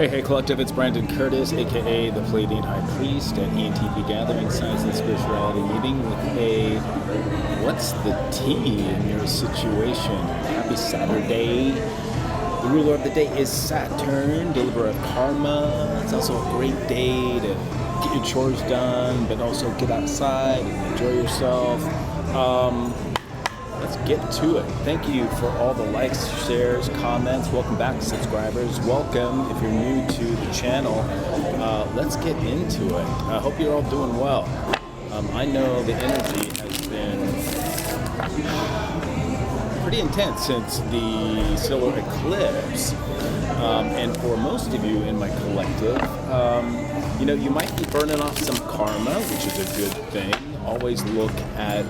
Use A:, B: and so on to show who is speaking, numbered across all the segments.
A: Hey, Collective, it's Brandon Curtis, aka the Palladian High Priest at Entpgathering, Science and Spirituality meeting with a what's the tea in your situation? Happy Saturday. The ruler of the day is Saturn, deliverer of karma. It's also a great day to get your chores done, but also get outside and enjoy yourself. Let's get to it. Thank you for all the likes, shares, comments. Welcome back, subscribers. Welcome if you're new to the channel. Let's get into it. I hope you're all doing well. I know the energy has been pretty intense since the solar eclipse. And for most of you in my collective, you might be burning off some karma, which is a good thing. Always look at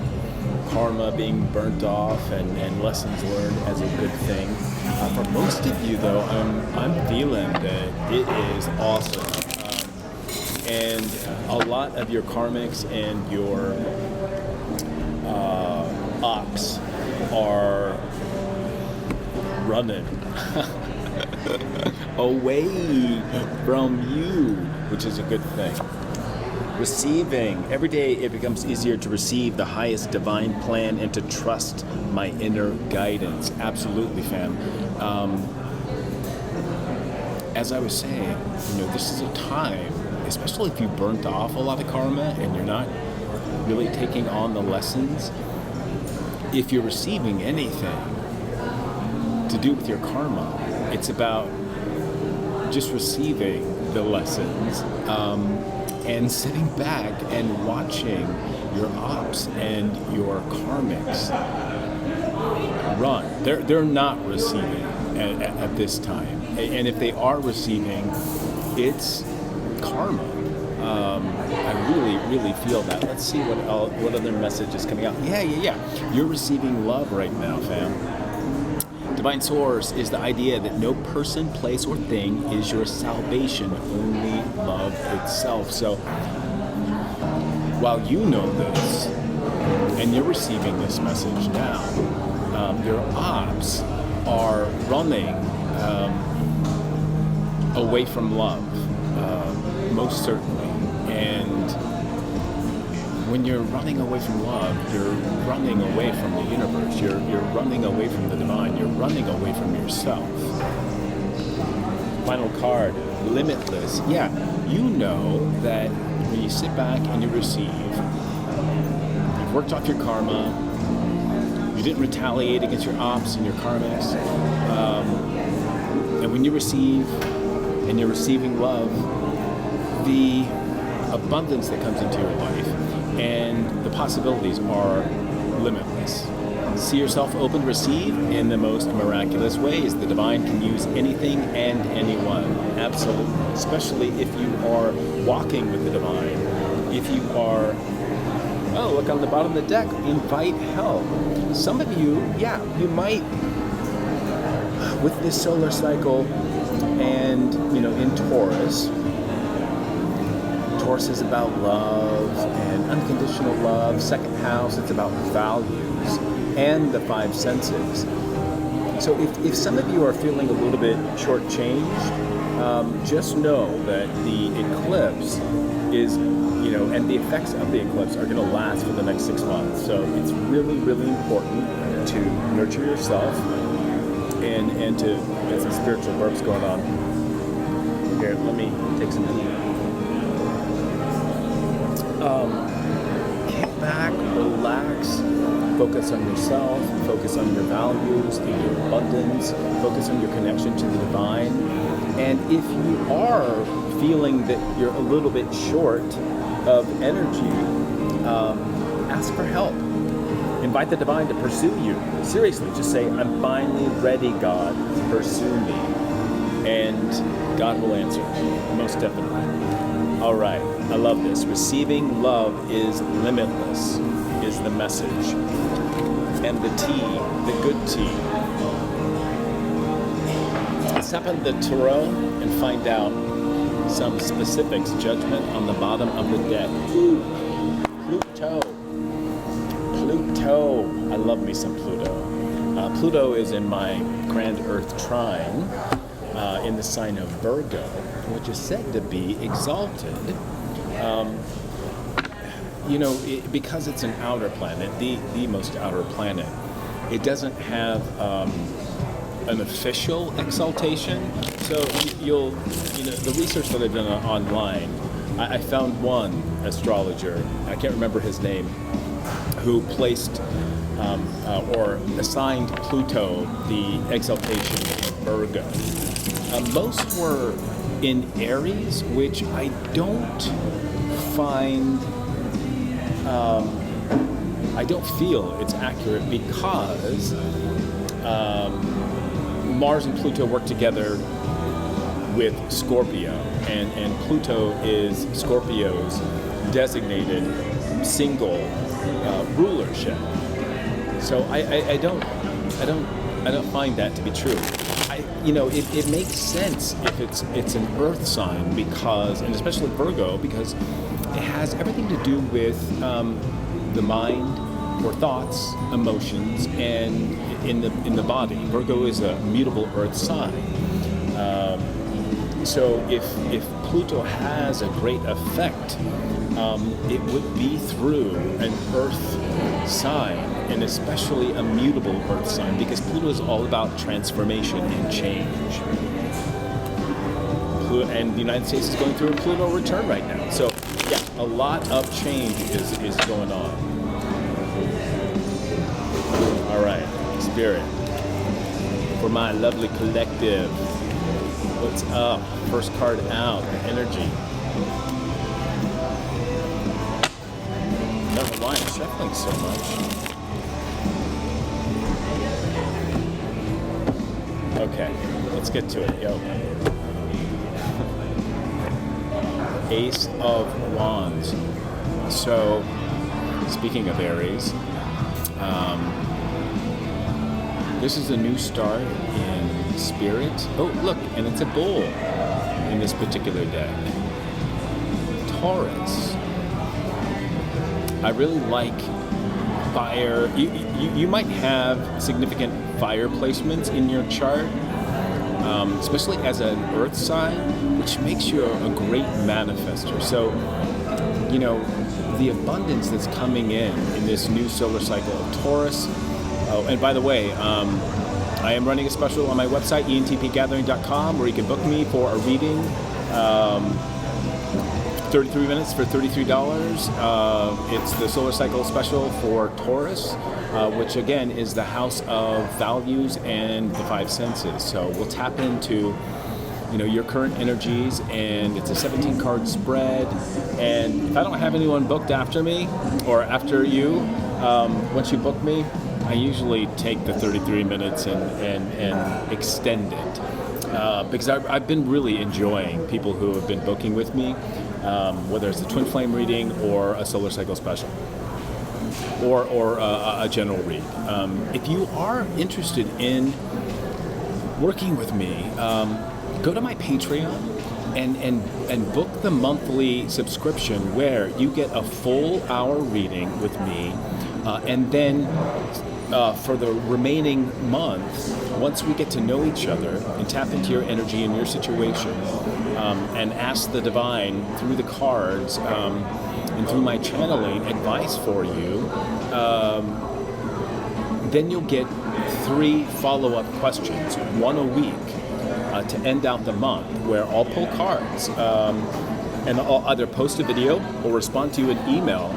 A: karma being burnt off and lessons learned as a good thing. For most of you, though, I'm feeling that it is awesome. And a lot of your karmics and your ops are running away from you, which is a good thing. Receiving. Every day it becomes easier to receive the highest divine plan and to trust my inner guidance. Absolutely, fam. As I was saying, this is a time, especially if you burnt off a lot of karma and you're not really taking on the lessons. If you're receiving anything to do with your karma, it's about just receiving the lessons. And sitting back and watching your ops and your karmics run. They're not receiving at this time. And if they are receiving, it's karma. I really, really feel that. Let's see what other message is coming out. Yeah. You're receiving love right now, fam. Divine Source is the idea that no person, place, or thing is your salvation, only love itself. So, while you know this, and you're receiving this message now, your ops are running away from love, most certainly. And when you're running away from love, you're running away from the universe, you're running away from the divine, you're running away from yourself. Final card, limitless. Yeah, you know that when you sit back and you receive, you've worked off your karma, you didn't retaliate against your ops and your karmics, and when you receive and you're receiving love, the abundance that comes into your life and the possibilities are limitless. See yourself open to receive in the most miraculous ways. The divine can use anything and anyone, absolutely. Especially if you are walking with the divine. If you are, look on the bottom of the deck, invite help. Some of you, you might, with this solar cycle and, in Taurus, Taurus is about love and unconditional love. Second house, it's about values and the five senses. So if some of you are feeling a little bit shortchanged, just know that the eclipse is, and the effects of the eclipse are going to last for the next 6 months. So it's really, really important to nurture yourself and to get some spiritual burps going on. Here, let me take some tea. Kick back, relax, focus on yourself, focus on your values and your abundance, focus on your connection to the divine. And if you are feeling that you're a little bit short of energy, ask for help. Invite the divine to pursue you. Seriously, just say, I'm finally ready, God, pursue me. And God will answer, most definitely. All right, I love this. Receiving love is limitless, is the message. And the tea, the good tea. Let's tap into the tarot and find out some specifics. Judgment on the bottom of the deck. Ooh, Pluto. I love me some Pluto. Pluto is in my grand Earth trine. in the sign of Virgo, which is said to be exalted. Because it's an outer planet, the most outer planet, it doesn't have an official exaltation. So the research that I've done online, I found one astrologer, I can't remember his name, who placed or assigned Pluto the exaltation of Virgo. Most were in Aries, which I don't find, I don't feel it's accurate, because Mars and Pluto work together with Scorpio, and Pluto is Scorpio's designated single rulership. So I don't find that to be true. It makes sense if it's an Earth sign, because, and especially Virgo, because it has everything to do with the mind, or thoughts, emotions, and in the body. Virgo is a mutable Earth sign. So if Pluto has a great effect, it would be through an Earth sign, and especially a mutable Earth sign, because Pluto is all about transformation and change. And the United States is going through a Pluto return right now. So yeah, a lot of change is going on. All right, Spirit, for my lovely collective, what's up? First card out, the energy. I don't know why I'm shuffling so much. Okay, let's get to it, yo. Ace of Wands. So, speaking of Aries, this is a new start in Spirit. Oh, look, and it's a bull in this particular deck. Taurus. I really like fire. You might have significant fire placements in your chart, especially as an Earth sign, which makes you a great manifester. So, the abundance that's coming in this new solar cycle of Taurus. Oh, and by the way, I am running a special on my website, Entpgathering.com, where you can book me for a reading. 33 minutes for $33. It's the solar cycle special for Taurus, which again is the house of values and the five senses. So we'll tap into your current energies, and it's a 17 card spread. And if I don't have anyone booked after me or after you, once you book me, I usually take the 33 minutes and extend it, because I've been really enjoying people who have been booking with me, whether it's a twin flame reading or a solar cycle special, or a general read. If you are interested in working with me, go to my Patreon and book the monthly subscription, where you get a full hour reading with me, and then for the remaining month, once we get to know each other and tap into your energy and your situation, and ask the divine through the cards and through my channeling advice for you, then you'll get 3 follow-up questions, 1 a week, to end out the month, where I'll pull cards, and I'll either post a video or respond to you an email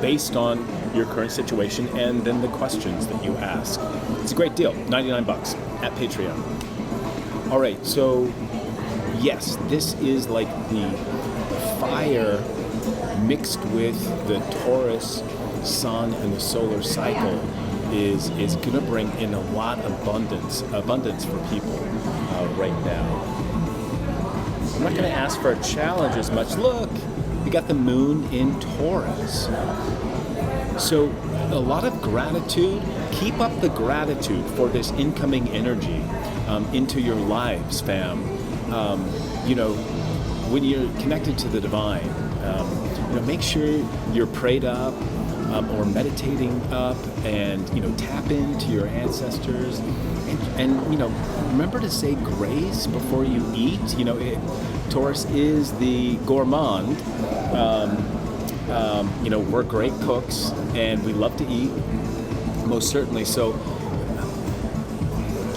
A: based on your current situation and then the questions that you ask. It's a great deal, $99 at Patreon. All right, so yes, this is like the fire mixed with the Taurus sun and the solar cycle is going to bring in a lot of abundance for people right now. I'm not going to ask for a challenge as much. Look, we got the moon in Taurus. So a lot of gratitude. Keep up the gratitude for this incoming energy into your lives, fam. When you're connected to the divine, make sure you're prayed up or meditating up, and tap into your ancestors and remember to say grace before you eat. Taurus is the gourmand. We're great cooks and we love to eat, most certainly. So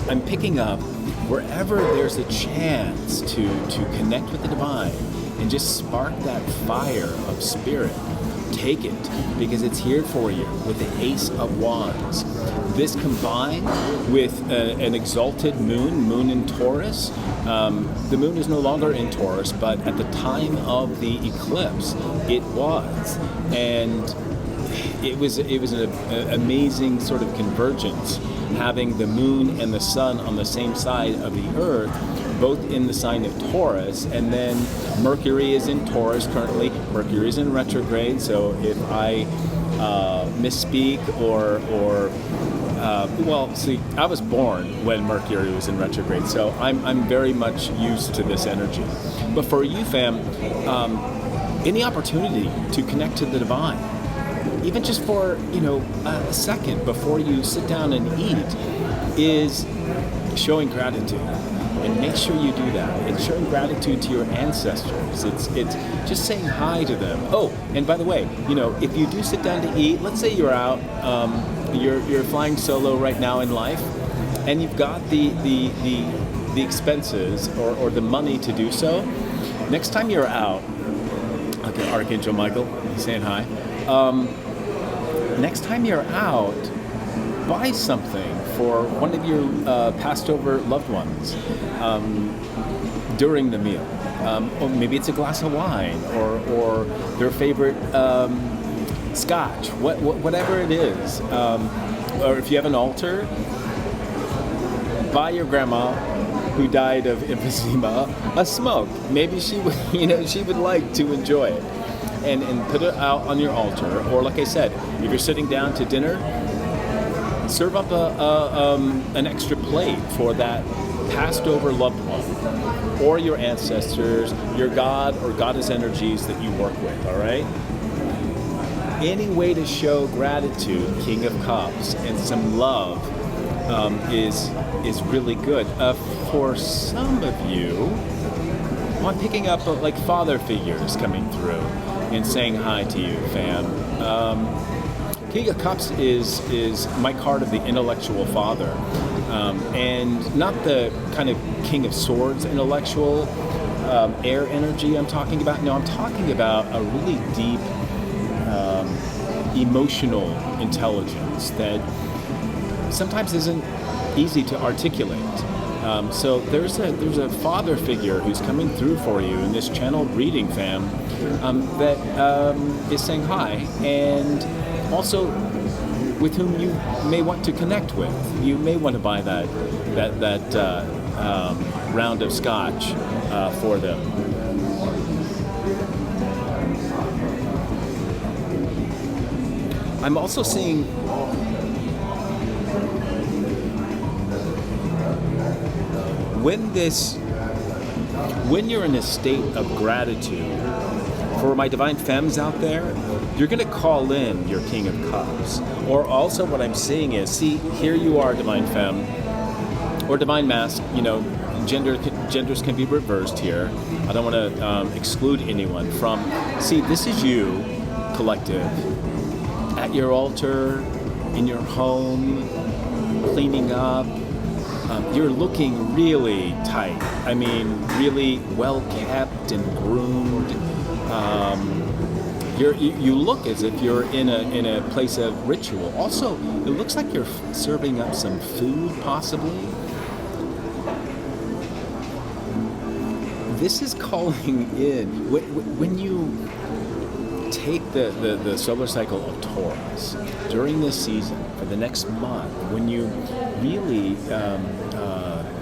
A: I'm picking up wherever there's a chance to connect with the divine and just spark that fire of spirit. Take it, because it's here for you with the Ace of Wands. This combined with an exalted moon in Taurus. The moon is no longer in Taurus, but at the time of the eclipse, it was. And it was an amazing sort of convergence, having the moon and the sun on the same side of the earth, both in the sign of Taurus, and then Mercury is in Taurus currently. Mercury is in retrograde, so if I misspeak see, I was born when Mercury was in retrograde, so I'm very much used to this energy. But for you, fam, any opportunity to connect to the divine, even just for a second before you sit down and eat, is showing gratitude. And make sure you do that. It's showing gratitude to your ancestors. It's just saying hi to them. Oh, and by the way, if you do sit down to eat, let's say you're out, you're flying solo right now in life, and you've got the expenses or the money to do so. Next time you're out, okay, Archangel Michael, he's saying hi. Next time you're out, buy something for one of your passed over loved ones during the meal. Or maybe it's a glass of wine or their favorite scotch, whatever it is. Or if you have an altar, buy your grandma who died of emphysema a smoke. Maybe she would, she would like to enjoy it. And put it out on your altar. Or like I said, if you're sitting down to dinner, serve up an extra plate for that passed over loved one, or your ancestors, your god or goddess energies that you work with, all right? Any way to show gratitude, King of Cups, and some love is really good. For some of you, I'm picking up like father figures coming through and saying hi to you, fam. King of Cups is my card of the intellectual father, and not the kind of King of Swords intellectual air energy I'm talking about. No, I'm talking about a really deep emotional intelligence that sometimes isn't easy to articulate. So there's a father figure who's coming through for you in this channeled reading, fam, that is saying hi, and also with whom you may want to connect with. You may want to buy that round of scotch for them. I'm also seeing when you're in a state of gratitude, for my divine femmes out there, you're going to call in your King of Cups. Or also what I'm seeing is, see, here you are, divine femme, or divine masc, genders can be reversed here. I don't want to exclude anyone from, see, this is you, collective, at your altar, in your home, cleaning up. You're looking really tight. I mean, really well kept and groomed. You look as if you're in a place of ritual. Also, it looks like you're serving up some food, possibly. This is calling in when you take the solar cycle of Taurus during this season for the next month. When you really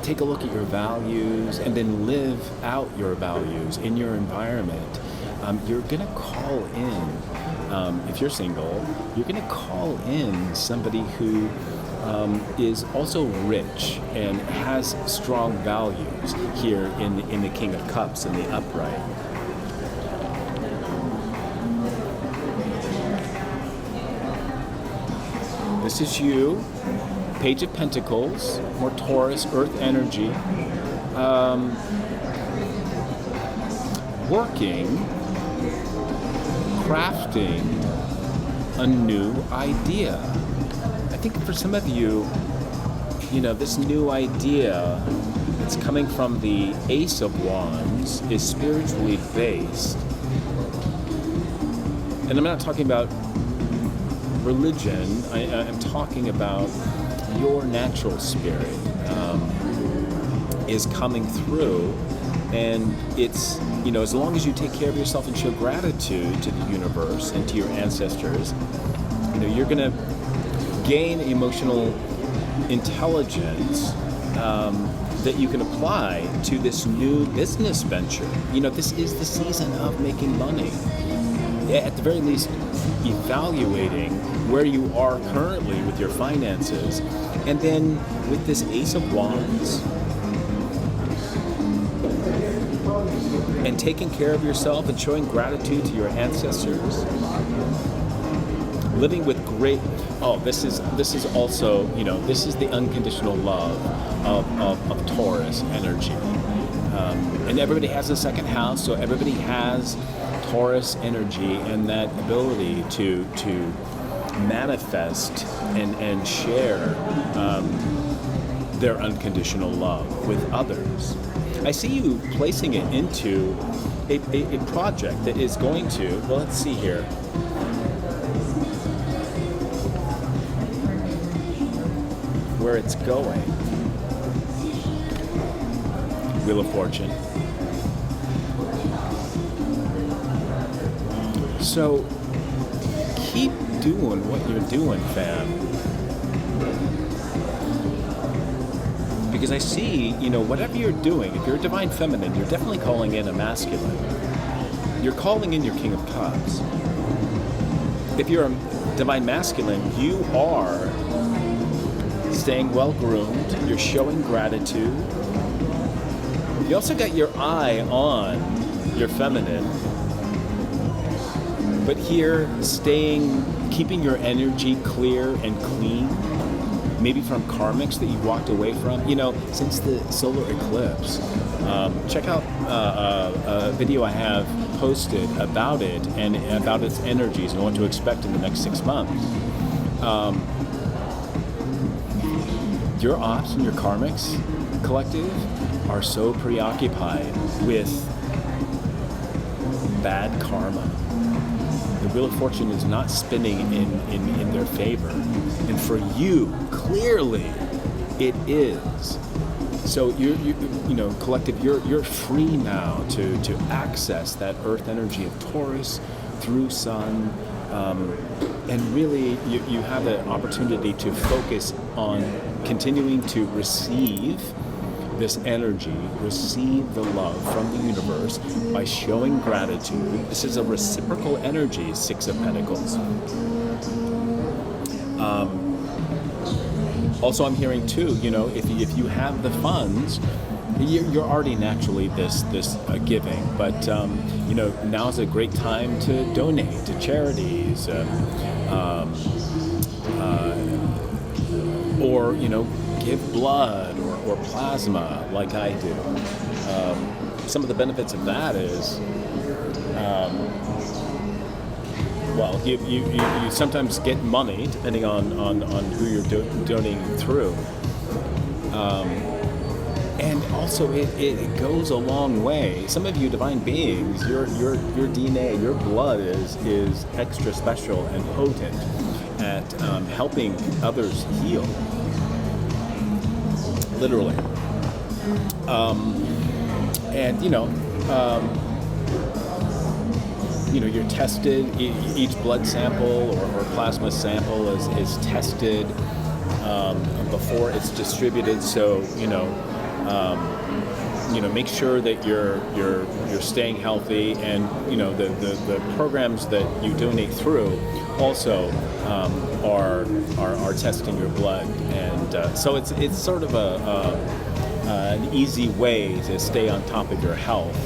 A: take a look at your values and then live out your values in your environment. You're going to call in, if you're single, you're going to call in somebody who is also rich and has strong values here in the King of Cups in the upright. This is you Page of Pentacles, more Taurus, Earth energy. Working, crafting a new idea. I think for some of you, this new idea that's coming from the Ace of Wands is spiritually based. And I'm not talking about religion, I'm talking about your natural spirit is coming through, and it's, as long as you take care of yourself and show gratitude to the universe and to your ancestors, you're going to gain emotional intelligence that you can apply to this new business venture. This is the season of making money. At the very least, evaluating where you are currently with your finances, and then with this Ace of Wands, and taking care of yourself and showing gratitude to your ancestors, living with great, this is also, this is the unconditional love of Taurus energy. And everybody has a second house, so everybody has Taurus energy and that ability to manifest and share their unconditional love with others. I see you placing it into a project that is going to, well, let's see here. Where it's going. Wheel of Fortune. So keep doing what you're doing, fam. Because I see, whatever you're doing, if you're a divine feminine, you're definitely calling in a masculine. You're calling in your King of Cups. If you're a divine masculine, you are staying well-groomed. You're showing gratitude. You also got your eye on your feminine. But here, keeping your energy clear and clean, maybe from karmics that you walked away from, since the solar eclipse. Check out a video I have posted about it and about its energies and what to expect in the next 6 months. Your ops and your karmics collective are so preoccupied with bad karma. The Wheel of Fortune is not spinning in their favor. And for you, clearly, it is. So collective, you're free now to access that earth energy of Taurus through Sun, and really you have the opportunity to focus on continuing to receive this energy, receive the love from the universe by showing gratitude. This is a reciprocal energy, Six of Pentacles. Also, I'm hearing too, if you have the funds, you're already naturally this giving, but now's a great time to donate to charities, or give blood or plasma like I do. Some of the benefits of that is, you sometimes get money depending on who you're donating through. And also it goes a long way. Some of you divine beings, your DNA, your blood is extra special and potent at helping others heal. Literally. You're tested, each blood sample or plasma sample is tested before it's distributed, so make sure that you're staying healthy, and the programs that you donate through also are testing your blood, and so it's sort of an easy way to stay on top of your health,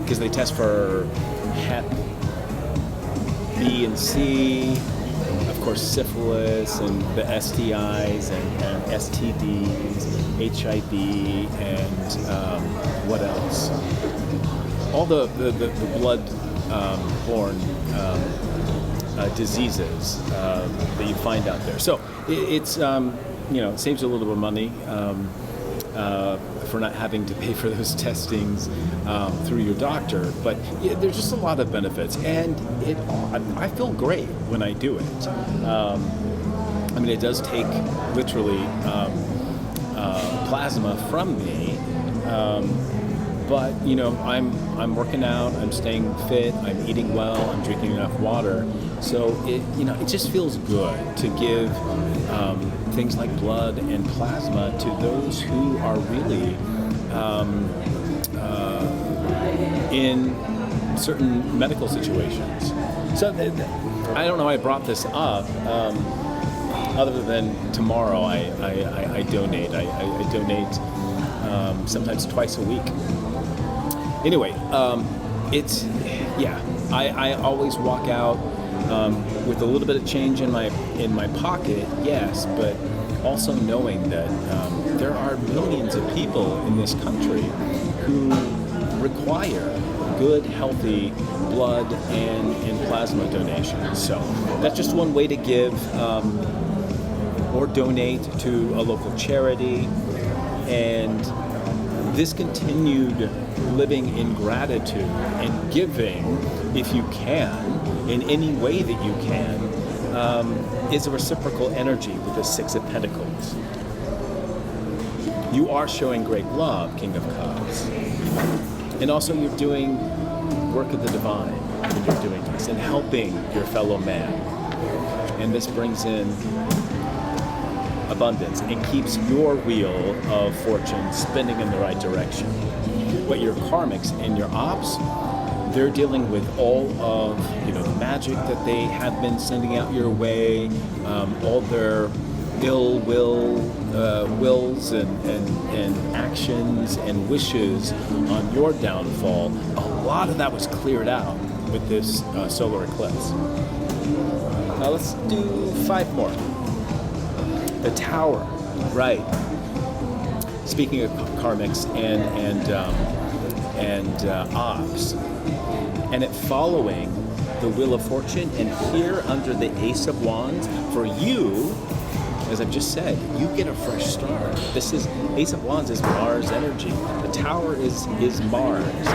A: because they test for Hep B and C. Of course, syphilis and the STIs and STDs, HIV, and what else? All the blood-borne diseases that you find out there. So it's it saves you a little bit of money for not having to pay for those testings through your doctor. But there's just a lot of benefits, and I feel great when I do it. It does take literally plasma from me. But I'm working out, I'm staying fit, I'm eating well, I'm drinking enough water. So it just feels good to give things like blood and plasma to those who are really in certain medical situations. So I don't know why I brought this up. Other than tomorrow, I donate. I donate sometimes twice a week. Anyway, I always walk out with a little bit of change in my pocket, yes, but also knowing that there are millions of people in this country who require good, healthy blood and plasma donations. So that's just one way to give or donate to a local charity. And this continued living in gratitude and giving, if you can, in any way that you can, is a reciprocal energy with the Six of Pentacles. You are showing great love, King of Cups. And also you're doing work of the divine when you're doing this and helping your fellow man. And this brings in abundance and keeps your wheel of fortune spinning in the right direction. But your karmics and your ops, they're dealing with all of the magic that they have been sending out your way, all their ill wills and actions and wishes on your downfall. A lot of that was cleared out with this solar eclipse. Now let's do 5 more. The Tower, right? Speaking of karmics and ops, and it following the Wheel of Fortune, and here under the Ace of Wands, for you, as I've just said, you get a fresh start. This is Ace of Wands is Mars energy. The Tower is Mars.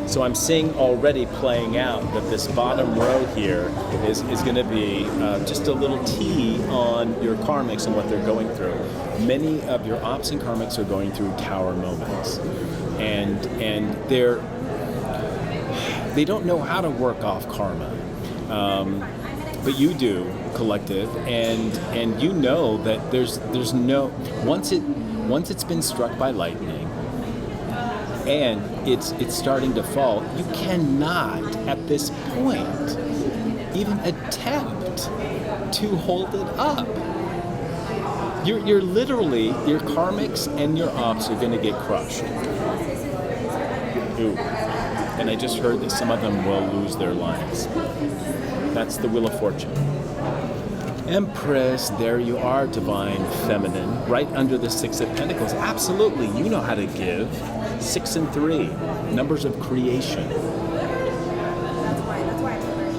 A: So I'm seeing already playing out that this bottom row here is going to be just a little tea on your karmics and what they're going through. Many of your ops and karmics are going through Tower moments, and they don't know how to work off karma, but you do, collective, and you know that there's no once it's been struck by lightning. And it's starting to fall. You cannot, at this point, even attempt to hold it up. You're literally, your karmics and your ops are going to get crushed. Ooh. And I just heard that some of them will lose their lives. That's the Wheel of Fortune. Empress, there you are, divine feminine, right under the Six of Pentacles. Absolutely, you know how to give. 6 and 3, numbers of creation.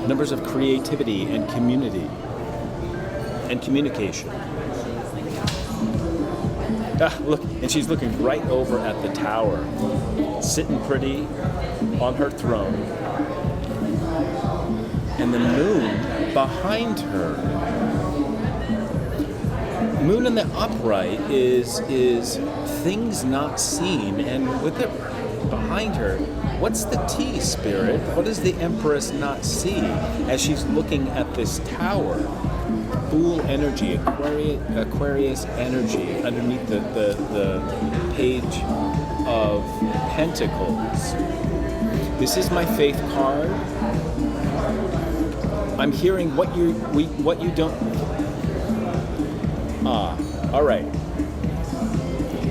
A: Numbers of creativity and community and communication. Look, and she's looking right over at the Tower, sitting pretty on her throne. And the moon behind her. Moon in the upright is things not seen, and with it behind her, what's the T, Spirit? What does the Empress not see as she's looking at this Tower? Fool energy, Aquarius energy underneath the Page of Pentacles. This is my faith card. I'm hearing what you don't. All right.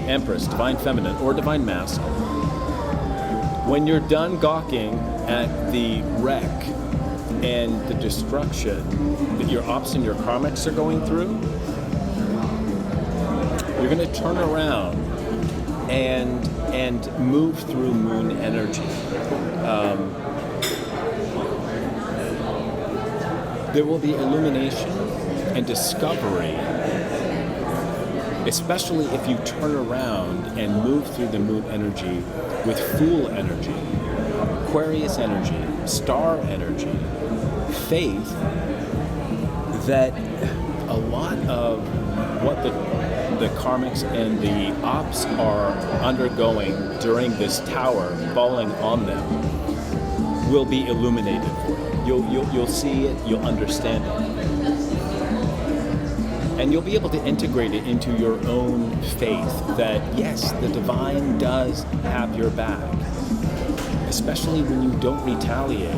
A: Empress, divine feminine, or divine masculine. When you're done gawking at the wreck and the destruction that your ops and your karmics are going through, you're going to turn around and move through moon energy. There will be illumination and discovery, especially if you turn around and move through the moon energy with Fool energy, Aquarius energy, Star energy, faith, that a lot of what the karmics and the ops are undergoing during this tower falling on them will be illuminated for you. You'll see it, you'll understand it. And you'll be able to integrate it into your own faith that, yes, the divine does have your back, especially when you don't retaliate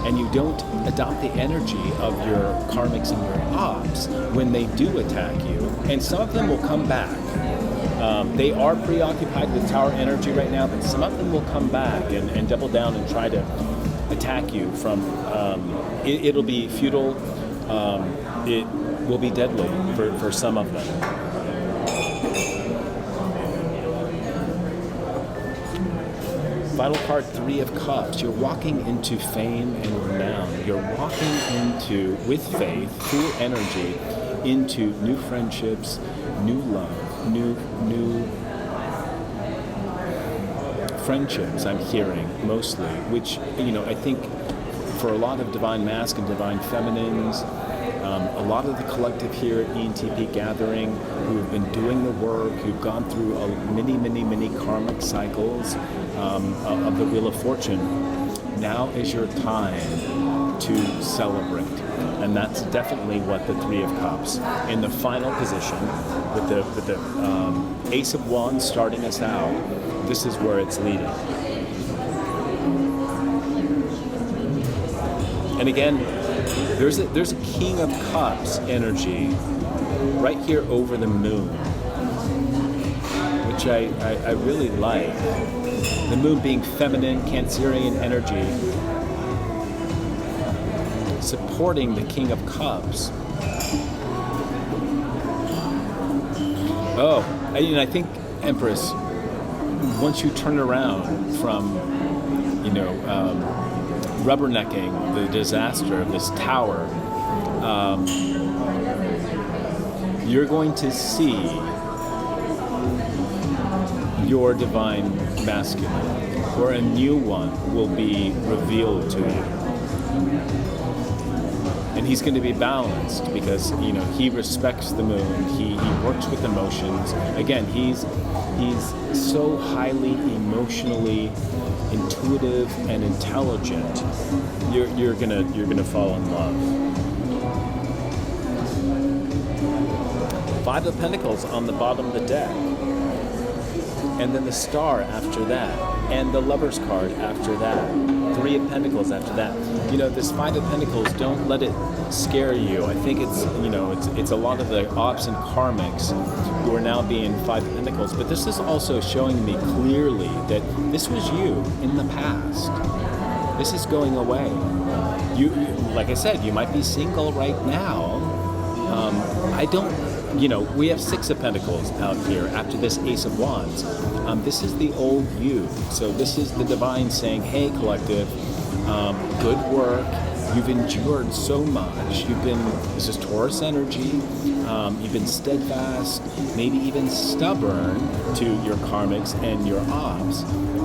A: and you don't adopt the energy of your karmics and your ops when they do attack you. And some of them will come back. They are preoccupied with tower energy right now, but some of them will come back and double down and try to attack you from, it'll be futile, it will be deadly for some of them. Final card, 3 of Cups. You're walking into fame and renown. You're walking into, with faith, full energy, into new friendships, new love, new friendships, I'm hearing, mostly, which, I think for a lot of divine masc and divine feminines, a lot of the collective here at Entpgathering who have been doing the work, who've gone through many karmic cycles of the Wheel of Fortune, now is your time to celebrate. And that's definitely what the 3 of Cups, in the final position, with the Ace of Wands starting us out, this is where it's leading. And again, there's a King of Cups energy right here over the moon, which I really like. The moon being feminine, Cancerian energy, supporting the King of Cups. Oh, I think, Empress, once you turn around from, rubbernecking the disaster of this tower, you're going to see your divine masculine, or a new one will be revealed to you. And he's going to be balanced because, he respects the moon, he works with emotions. Again, he's so highly emotionally intuitive and intelligent. You're gonna fall in love. 5 of Pentacles on the bottom of the deck, and then the Star after that, and the Lover's card after that, 3 of Pentacles after that. This 5 of Pentacles, don't let it scare you. I think it's a lot of the ops and karmics who are now being 5 of Pentacles, but this is also showing me clearly that this was you in the past. This is going away. You like I said, you might be single right now. We have 6 of Pentacles out here after this Ace of Wands. This is the old you. So this is the divine saying, hey, collective, good work. You've endured so much. This is Taurus energy. You've been steadfast, maybe even stubborn to your karmics and your ops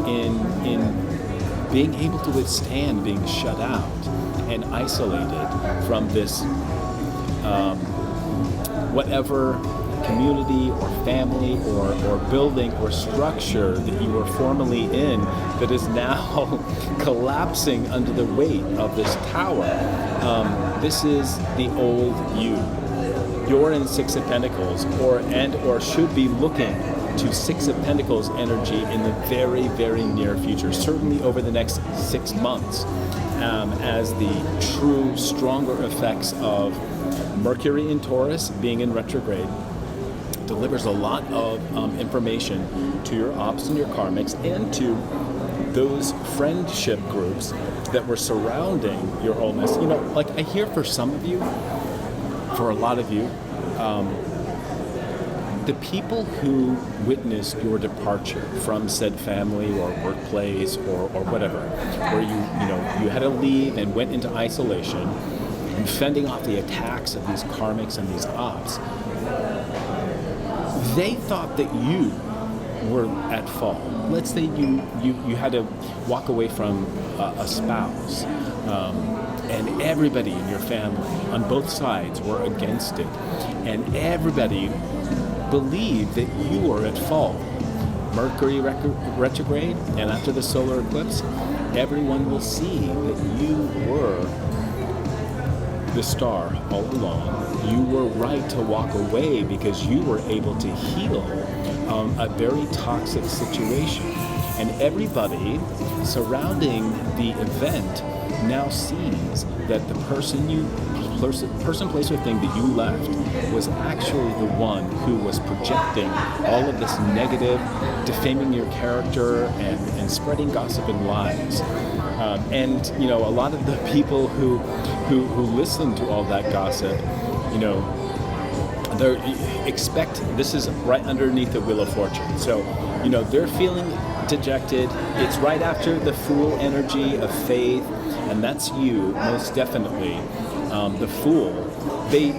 A: in being able to withstand being shut out and isolated from this whatever community or family or building or structure that you were formerly in that is now collapsing under the weight of this tower. This is the old you. You're in 6 of Pentacles, or should be looking to 6 of Pentacles energy in the very, very near future, certainly over the next 6 months, as the true, stronger effects of Mercury in Taurus being in retrograde delivers a lot of information to your ops and your karmics and to those friendship groups that were surrounding your wholeness. You know, like I hear for some of you, for a lot of you, the people who witnessed your departure from said family or workplace or whatever, where you had to leave and went into isolation and fending off the attacks of these karmics and these ops, they thought that you were at fault. Let's say you had to walk away from a spouse, and everybody in your family on both sides were against it, and everybody believed that you were at fault. Mercury retrograde, and after the solar eclipse, everyone will see that you were the star all along. You were right to walk away because you were able to heal a very toxic situation. And everybody surrounding the event now sees that the person, place, or thing that you left was actually the one who was projecting all of this negative, defaming your character and spreading gossip and lies. And you know, a lot of the people who listen to all that gossip, you know, they expect this is right underneath the Wheel of Fortune. So, you know, they're feeling dejected. It's right after the Fool energy of faith, and that's you, most definitely. The Fool, they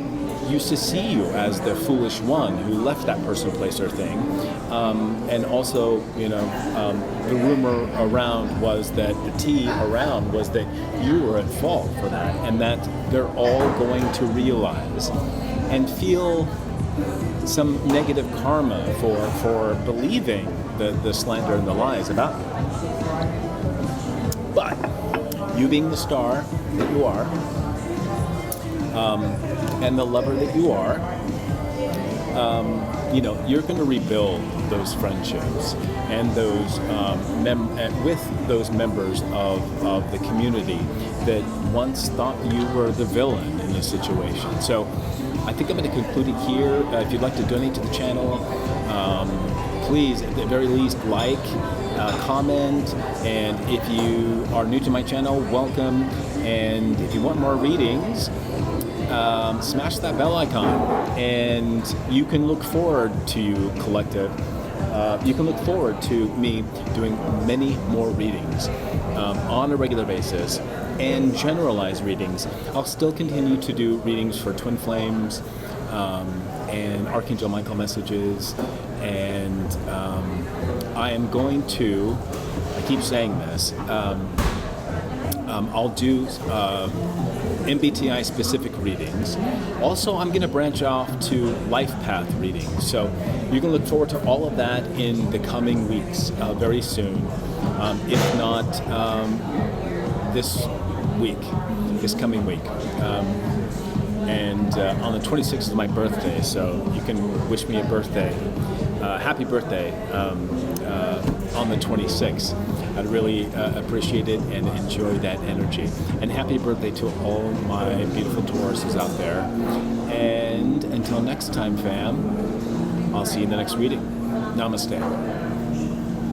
A: used to see you as the foolish one who left that person, place, or thing. And also, you know, the rumor around was that the tea around was that you were at fault for that, and that they're all going to realize and feel some negative karma for believing the slander and the lies about you. But you being the star that you are, and the lover that you are, you know, you're going to rebuild those friendships and those with those members of the community that once thought you were the villain in this situation. So I think I'm going to conclude it here. If you'd like to donate to the channel, please, at the very least, like, comment, and if you are new to my channel, welcome. And if you want more readings, smash that bell icon, and you can look forward to Collective. You can look forward to me doing many more readings on a regular basis, and generalized readings. I'll still continue to do readings for Twin Flames and Archangel Michael messages, and I am going to, I keep saying this, I'll do MBTI specific readings. Also, I'm going to branch off to life path readings. So you can look forward to all of that in the coming weeks, very soon. If not this coming week. And on the 26th is my birthday, so you can wish me a birthday. Happy birthday on the 26th. I'd really appreciate it and enjoy that energy. And happy birthday to all my beautiful Tauruses out there. And until next time, fam, I'll see you in the next reading. Namaste.